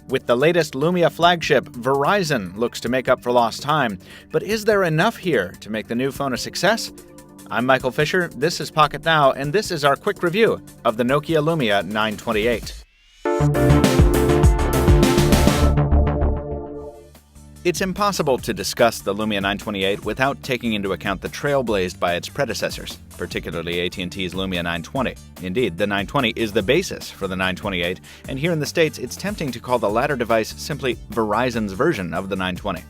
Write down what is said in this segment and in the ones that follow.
With the latest Lumia flagship, Verizon looks to make up for lost time. But is there enough here to make the new phone a success? I'm Michael Fisher, this is Pocket Now, and this is our quick review of the Nokia Lumia 928. It's impossible to discuss the Lumia 928 without taking into account the trail blazed by its predecessors, particularly AT&T's Lumia 920. Indeed, the 920 is the basis for the 928, and here in the States, it's tempting to call the latter device simply Verizon's version of the 920.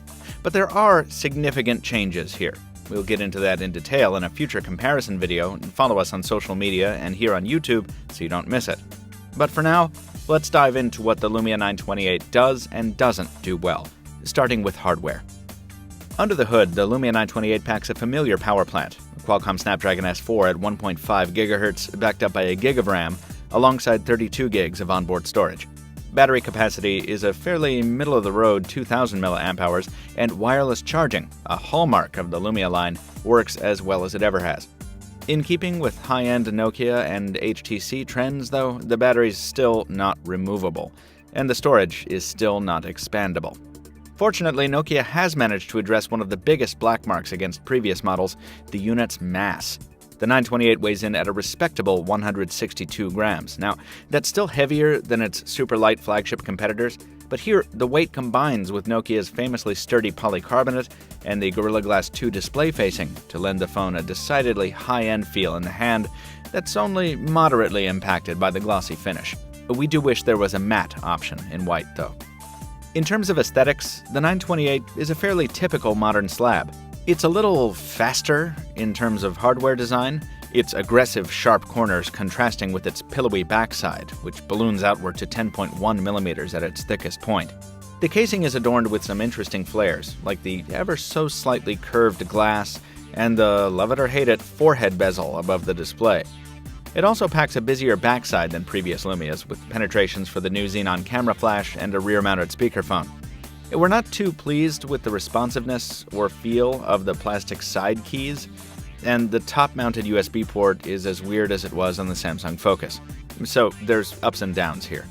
But there are significant changes here. We'll get into that in detail in a future comparison video, and follow us on social media and here on YouTube so you don't miss it. But for now, let's dive into what the Lumia 928 does and doesn't do well, starting with hardware. Under the hood, the Lumia 928 packs a familiar power plant, a Qualcomm Snapdragon S4 at 1.5 GHz, backed up by a gig of RAM, alongside 32 gigs of onboard storage. Battery capacity is a fairly middle-of-the-road 2,000 mAh, and wireless charging, a hallmark of the Lumia line, works as well as it ever has. In keeping with high-end Nokia and HTC trends, though, the battery's still not removable, and the storage is still not expandable. Fortunately, Nokia has managed to address one of the biggest black marks against previous models, the unit's mass. The 928 weighs in at a respectable 162 grams. Now, that's still heavier than its super light flagship competitors, but here the weight combines with Nokia's famously sturdy polycarbonate and the Gorilla Glass 2 display facing to lend the phone a decidedly high-end feel in the hand that's only moderately impacted by the glossy finish. We do wish there was a matte option in white, though. In terms of aesthetics, the 928 is a fairly typical modern slab. It's a little faster in terms of hardware design, its aggressive sharp corners contrasting with its pillowy backside, which balloons outward to 10.1 millimeters at its thickest point. The casing is adorned with some interesting flares, like the ever so slightly curved glass and the love it or hate it forehead bezel above the display. It also packs a busier backside than previous Lumias, with penetrations for the new Xenon camera flash and a rear-mounted speakerphone. We're not too pleased with the responsiveness or feel of the plastic side keys, and the top-mounted USB port is as weird as it was on the Samsung Focus. So there's ups and downs here.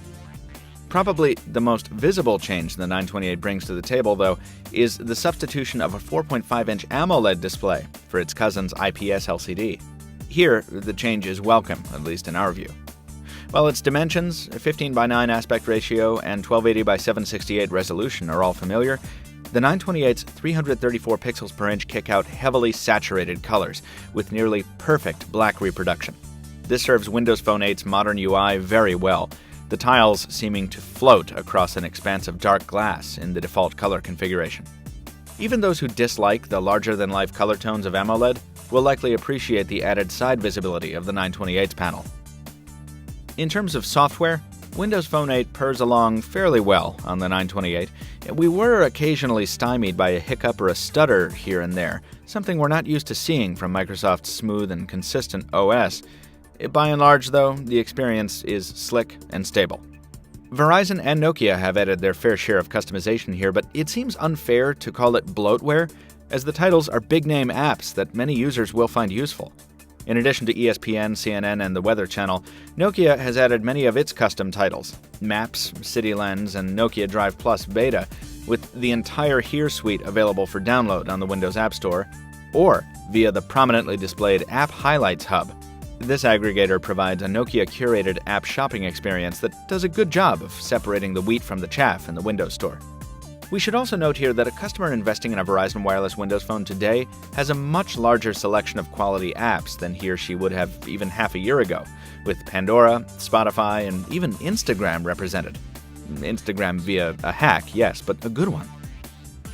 Probably the most visible change the 928 brings to the table, though, is the substitution of a 4.5-inch AMOLED display for its cousin's IPS LCD. Here, the change is welcome, at least in our view. While its dimensions, a 15:9 aspect ratio and 1280x768 resolution are all familiar, the 928's 334 pixels per inch kick out heavily saturated colors with nearly perfect black reproduction. This serves Windows Phone 8's modern UI very well, the tiles seeming to float across an expanse of dark glass in the default color configuration. Even those who dislike the larger-than-life color tones of AMOLED will likely appreciate the added side visibility of the 928's panel. In terms of software, Windows Phone 8 purrs along fairly well on the 928. We were occasionally stymied by a hiccup or a stutter here and there, something we're not used to seeing from Microsoft's smooth and consistent OS. By and large, though, the experience is slick and stable. Verizon and Nokia have added their fair share of customization here, but it seems unfair to call it bloatware, as the titles are big-name apps that many users will find useful. In addition to ESPN, CNN, and the Weather Channel, Nokia has added many of its custom titles, Maps, City Lens, and Nokia Drive Plus Beta, with the entire Here suite available for download on the Windows App Store, or via the prominently displayed App Highlights Hub. This aggregator provides a Nokia-curated app shopping experience that does a good job of separating the wheat from the chaff in the Windows Store. We should also note here that a customer investing in a Verizon Wireless Windows Phone today has a much larger selection of quality apps than he or she would have even half a year ago, with Pandora, Spotify, and even Instagram represented. Instagram via a hack, yes, but a good one.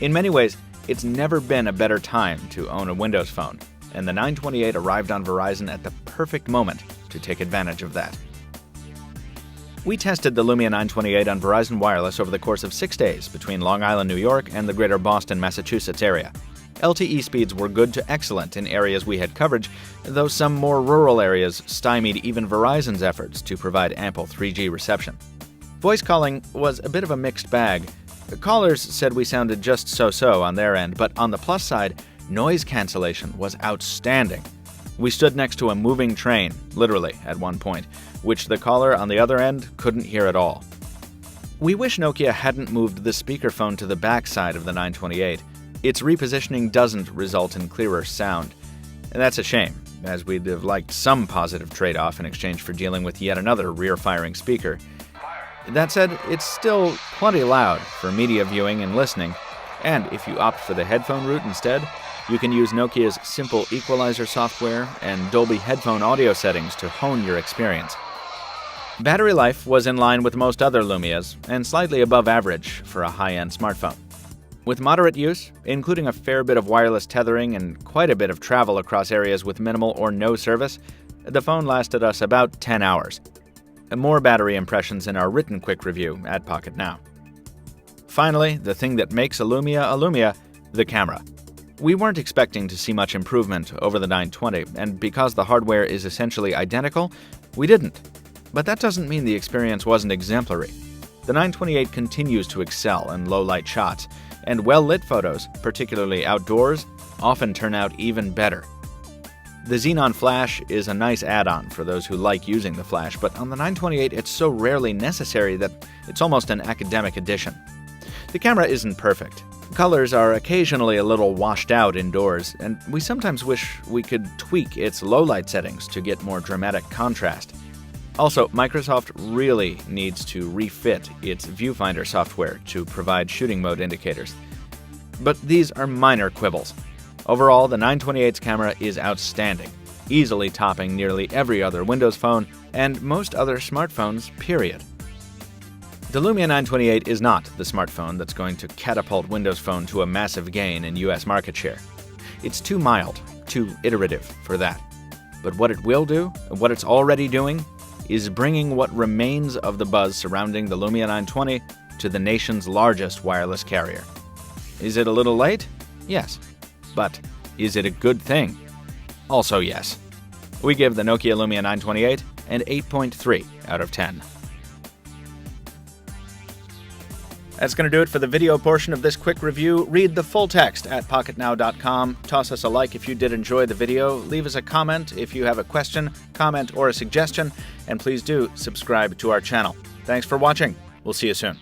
In many ways, it's never been a better time to own a Windows Phone, and the 928 arrived on Verizon at the perfect moment to take advantage of that. We tested the Lumia 928 on Verizon Wireless over the course of 6 days between Long Island, New York, and the greater Boston, Massachusetts area. LTE speeds were good to excellent in areas we had coverage, though some more rural areas stymied even Verizon's efforts to provide ample 3G reception. Voice calling was a bit of a mixed bag. The callers said we sounded just so-so on their end, but on the plus side, noise cancellation was outstanding. We stood next to a moving train, literally, at one point, which the caller on the other end couldn't hear at all. We wish Nokia hadn't moved the speakerphone to the back side of the 928. Its repositioning doesn't result in clearer sound. And that's a shame, as we'd have liked some positive trade-off in exchange for dealing with yet another rear-firing speaker. That said, it's still plenty loud for media viewing and listening, and if you opt for the headphone route instead, you can use Nokia's simple equalizer software and Dolby headphone audio settings to hone your experience. Battery life was in line with most other Lumias, and slightly above average for a high-end smartphone. With moderate use, including a fair bit of wireless tethering and quite a bit of travel across areas with minimal or no service, the phone lasted us about 10 hours. More battery impressions in our written quick review at Pocket Now. Finally, the thing that makes a Lumia, the camera. We weren't expecting to see much improvement over the 920, and because the hardware is essentially identical, we didn't. But that doesn't mean the experience wasn't exemplary. The 928 continues to excel in low-light shots, and well-lit photos, particularly outdoors, often turn out even better. The Xenon Flash is a nice add-on for those who like using the flash, but on the 928 it's so rarely necessary that it's almost an academic addition. The camera isn't perfect. Colors are occasionally a little washed out indoors, and we sometimes wish we could tweak its low-light settings to get more dramatic contrast. Also, Microsoft really needs to refit its viewfinder software to provide shooting mode indicators. But these are minor quibbles. Overall, the 928's camera is outstanding, easily topping nearly every other Windows phone and most other smartphones, period. The Lumia 928 is not the smartphone that's going to catapult Windows Phone to a massive gain in US market share. It's too mild, too iterative for that. But what it will do, and what it's already doing, is bringing what remains of the buzz surrounding the Lumia 920 to the nation's largest wireless carrier. Is it a little late? Yes. But is it a good thing? Also yes. We give the Nokia Lumia 928 an 8.3 out of 10. That's going to do it for the video portion of this quick review. Read the full text at pocketnow.com. Toss us a like if you did enjoy the video. Leave us a comment if you have a question, comment, or a suggestion. And please do subscribe to our channel. Thanks for watching. We'll see you soon.